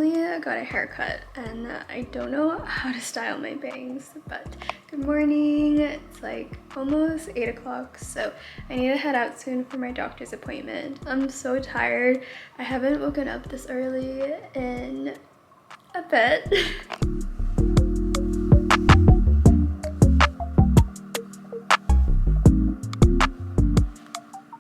recently got a haircut and I don't know how to style my bangs, but good morning. It's like almost 8 o'clock, so I need to head out soon for my doctor's appointment. I'm so tired. I haven't woken up this early in a bit.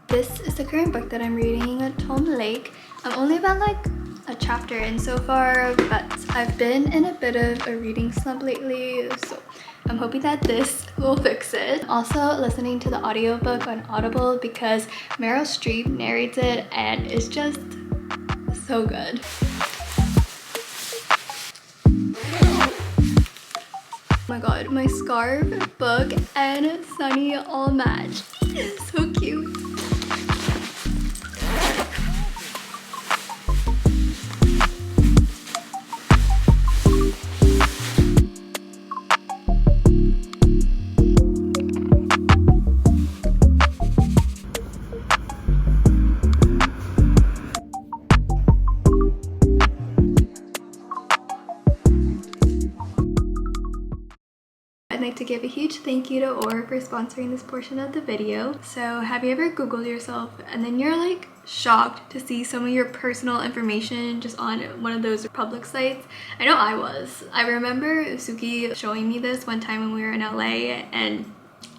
This is the current book that I'm reading, Tom Lake. I'm only about like a chapter in so far, but I've been in a bit of a reading slump lately, so I'm hoping that this will fix it. Also listening to the audiobook on Audible because Meryl Streep narrates it and it's just so good. Oh my god, my scarf, book, and Sunny all match. So cute. I'd like to give a huge thank you to Aura for sponsoring this portion of the video. So have you ever Googled yourself and then you're like shocked to see some of your personal information just on one of those public sites? I know I was. I remember Suki showing me this one time when we were in LA and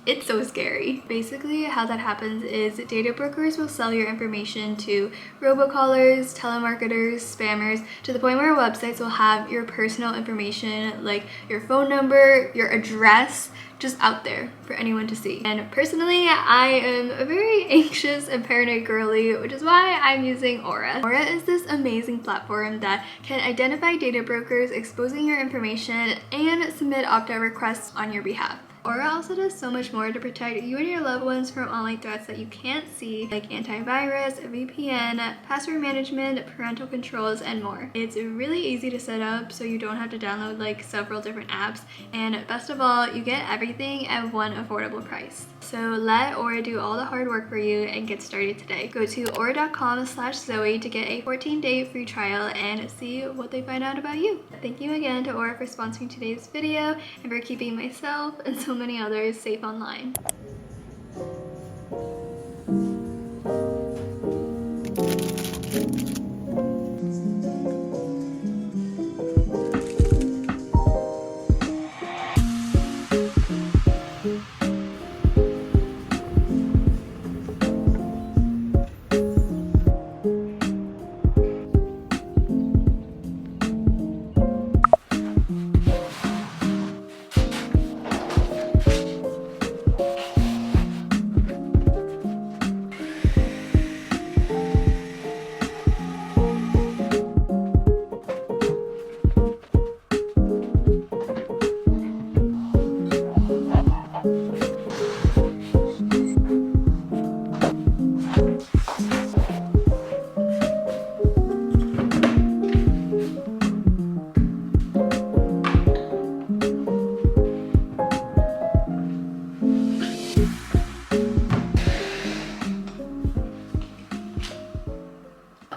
it's so scary. Basically, how that happens is data brokers will sell your information to robocallers, telemarketers, spammers, to the point where websites will have your personal information like your phone number, your address, just out there for anyone to see. And personally, I am a very anxious and paranoid girly, which is why I'm using Aura. Aura is this amazing platform that can identify data brokers exposing your information and submit opt-out requests on your behalf. Aura also does so much more to protect you and your loved ones from online threats that you can't see, like antivirus, VPN, password management, parental controls, and more. It's really easy to set up so you don't have to download like several different apps, and best of all, you get everything at one affordable price. So let Aura do all the hard work for you and get started today. Go to aura.com/Zoe to get a 14-day free trial and see what they find out about you. Thank you again to Aura for sponsoring today's video and for keeping myself and so many others safe online.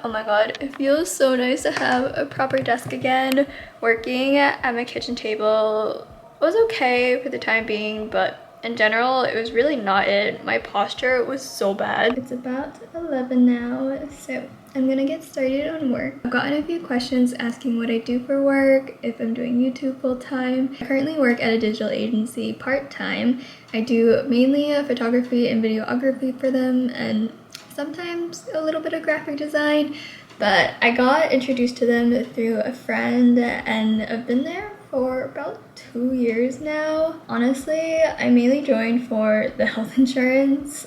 Oh my god, it feels so nice to have a proper desk again. Working at my kitchen table was okay for the time being, but in general, it was really not it. My posture was so bad. It's about 11 now, so I'm gonna get started on work. I've gotten a few questions asking what I do for work, if I'm doing YouTube full-time. I currently work at a digital agency part-time. I do mainly photography and videography for them, and sometimes a little bit of graphic design, but I got introduced to them through a friend and I've been there for about 2 years now. Honestly, I mainly joined for the health insurance,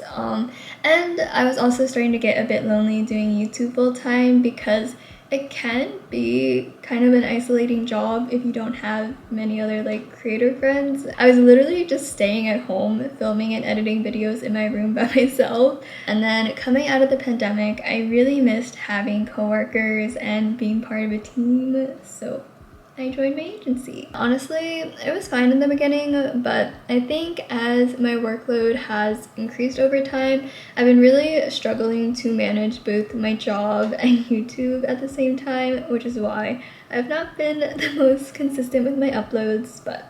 and I was also starting to get a bit lonely doing YouTube full time because it can be kind of an isolating job if you don't have many other like creator friends. I was literally just staying at home filming and editing videos in my room by myself, and then coming out of the pandemic I really missed having coworkers and being part of a team, so I joined my agency. Honestly, it was fine in the beginning, but I think as my workload has increased over time, I've been really struggling to manage both my job and YouTube at the same time, which is why I've not been the most consistent with my uploads, but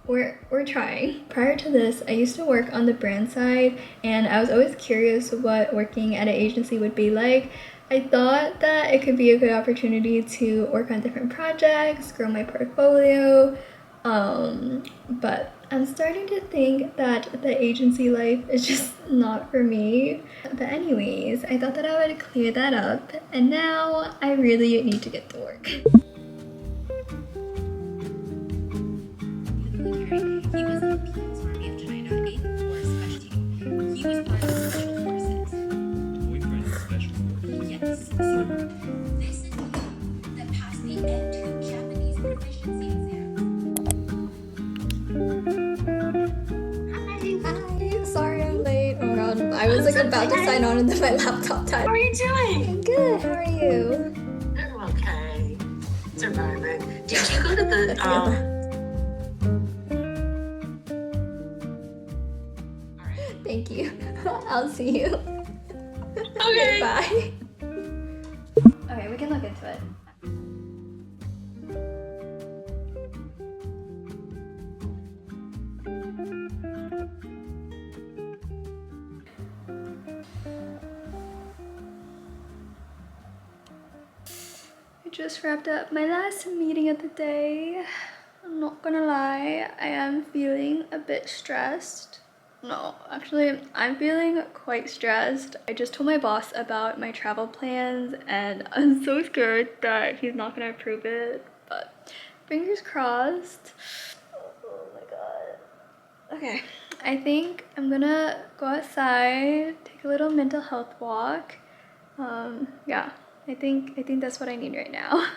we're trying. Prior to this, I used to work on the brand side, and I was always curious what working at an agency would be like. I thought that it could be a good opportunity to work on different projects, grow my portfolio, but I'm starting to think that the agency life is just not for me. But anyways, I thought that I would clear that up, and now I really need to get to work. He was in the People's Army of China, 8th Corps Special Team. He was part of the Special Forces. Boyfriend of Special Forces? Yes. So this is the that passed the N2 Japanese proficiency exam. Hi, sorry I'm late. Oh god, I was like about to sign on and then my laptop died. How are you doing? I'm good, how are you? I'm okay. Surviving. Did you go to the Thank you. I'll see you. Okay. Bye. Okay, we can look into it. I just wrapped up my last meeting of the day. I'm not gonna lie, I am feeling a bit stressed. No, actually, I'm feeling quite stressed. I just told my boss about my travel plans and I'm so scared that he's not gonna approve it, but fingers crossed. Oh my god. Okay, I think I'm gonna go outside, take a little mental health walk. Yeah, I think that's what I need right now.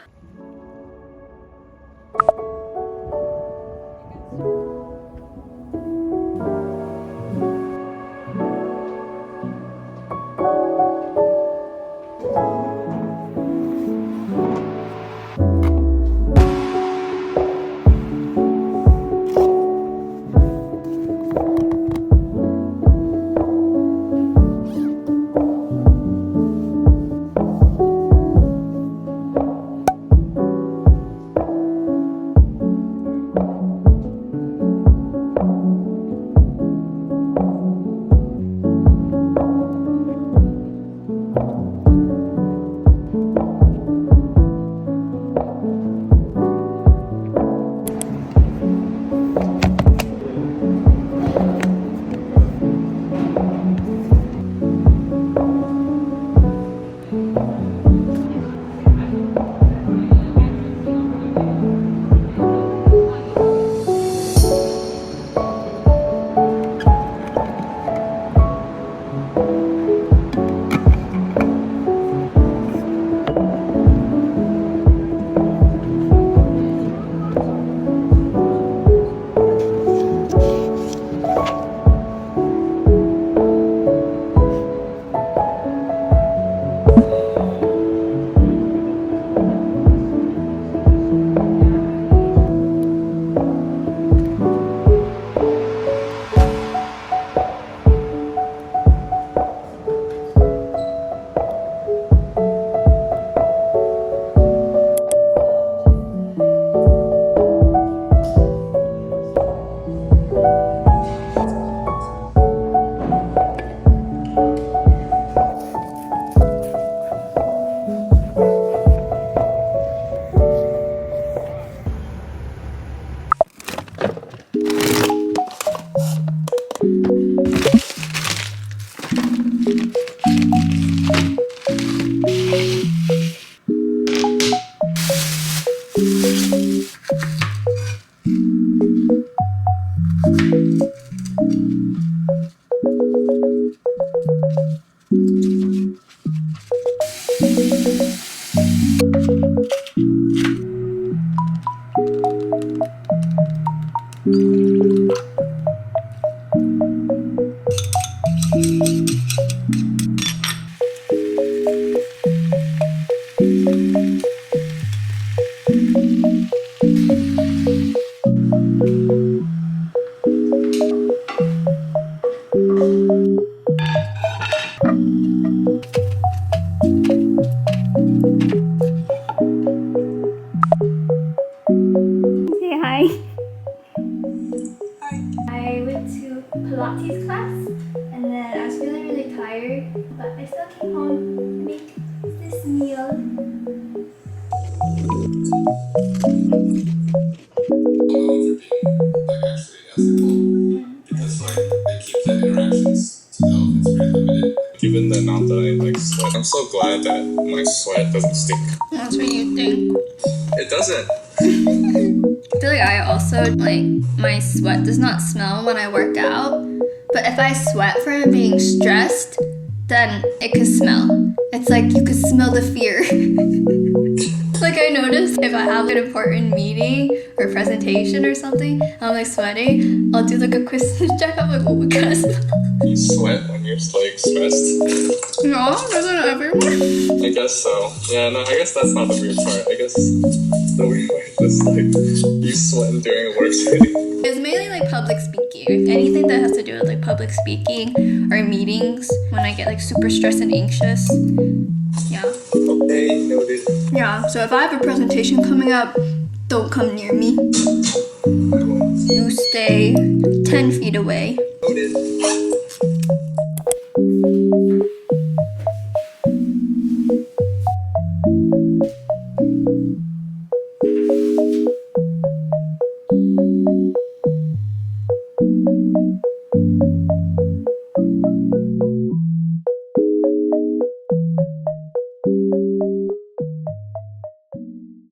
tired, but I still came home to make this meal. Because like they keep the interactions to know if it's very limited. Given the amount that I like sweat, I'm so glad that my sweat doesn't stink. That's what you think. It doesn't. I feel like I also, like, my sweat does not smell when I work out. But if I sweat from being stressed, then it could smell. It's like you could smell the fear. Like I noticed if I have an important meeting or presentation or something, I'm like sweating, I'll do like a quick check. I'm like, oh my god. You sweat when you're like stressed. No, doesn't everyone? I guess so. Yeah, no, I guess that's not the weird part. I guess the weird part is like you sweating during a work setting. It's mainly like public speaking. Anything that has to do with like public speaking or meetings when I get like super stressed and anxious. Yeah. Okay, noted. Yeah, so if I have a presentation coming up, don't come near me. I won't. You stay 10 feet away. Noted.